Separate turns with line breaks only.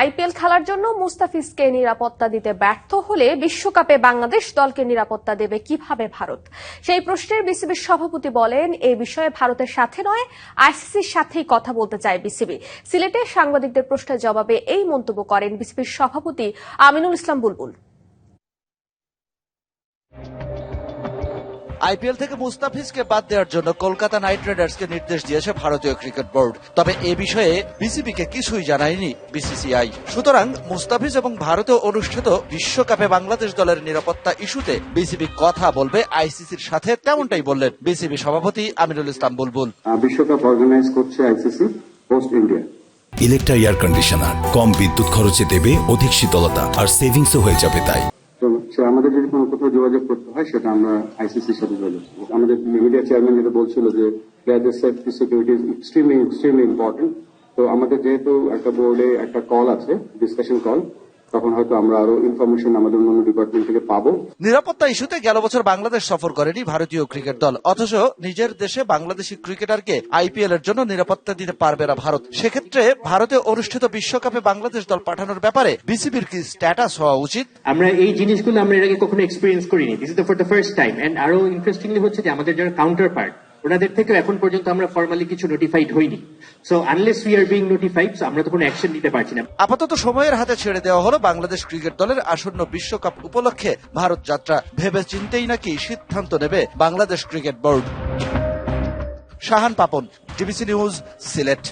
IPL খেলার জন্য মুস্তাফিজকে নিরাপত্তা দিতে ব্যর্থ হলে বিশ্বকাপে বাংলাদেশ দলকে নিরাপত্তা দেবে কিভাবে ভারত? সেই প্রশ্নের বিসিবির সভাপতি বলেন, এই বিষয়ে ভারতের সাথে নয়, আইসিসির সাথেই কথা বলতে চায় বিসিবি। সিলেটে সাংবাদিকদের প্রশ্নের জবাবে এই মন্তব্য করেন বিসিবির সভাপতি আমিনুল ইসলাম বুলবুল।
আইপিএল থেকে মুস্তাফিজকে বাদ দেওয়ার জন্য কলকাতা নাইট রাইডার্সকে নির্দেশ দিয়েছে ভারতীয় ক্রিকেট বোর্ড। তবে এ বিষয়ে বিসিবিকে কিছুই জানায়নি বিসিসিআই। সুতরাং মুস্তাফিজ এবং ভারতে অনুষ্ঠিত বিশ্বকাপে বাংলাদেশ দলের নিরাপত্তা ইস্যুতে বিসিবি কথা বলবে আইসিসির সাথে, তেমনটাই বললেন বিসিবি সভাপতি আমিনুল ইসলাম বুলবুল।
বিশ্বকাপ অর্গানাইজ করছে ICC post India.
Electra air conditioner কম বিদ্যুৎ খরচে দেবে অধিক শীতলতা, আর সেভিংসও হয়ে যাবে। তাই
আমাদের যদি কোনো কোথাও যোগাযোগ করতে হয় সেটা আমরা আইসিসির সাথে যোগাযোগ করব। আমাদের মিডিয়া চেয়ারম্যান যেটা বলছিল যে প্লেয়ারদের safety security is extremely important. তো আমাদের যেহেতু একটা বোর্ডে একটা কল আছে, ডিসকাশন কল, তখন হয়তো আমরা আরো ইনফরমেশন আমাদের অন্য ডিপার্টমেন্ট থেকে পাবো।
নিরাপত্তা ইস্যুতে গেল বছর বাংলাদেশ সফর করেনি ভারতীয় ক্রিকেট দল, অথচ নিজের দেশে বাংলাদেশি ক্রিকেটারকে আইপিএল এর জন্য নিরাপত্তা দিতে পারবে না ভারত। সেক্ষেত্রে ভারতে অনুষ্ঠিত বিশ্বকাপে বাংলাদেশ দল পাঠানোর ব্যাপারে বিসিবির কি স্ট্যাটাস হওয়া উচিত?
আমরা এই জিনিসগুলো আমরা এর আগে কখনো এক্সপেরিয়েন্স করিনি। This is for the first time. And আরো ইন্টারেস্টিংলি হচ্ছে যে আমাদের যারা কাউন্টার পার্ট, ওনাদের থেকে এখন পর্যন্ত আমরা ফর্মালি কিছু নোটিফাইড হইনি। So unless we are being notified, আমরা তো কোনো অ্যাকশন নিতে পারছি না।
আপাতত সময়ের হাতে ছেড়ে দেওয়া হলো বাংলাদেশ ক্রিকেট দলের আসন্ন বিশ্বকাপ উপলক্ষে ভারত যাত্রা। ভেবে চিন্তেই নাকি সিদ্ধান্ত নেবে Bangladesh cricket board. Shahan Papon, DBC news, Sylhet.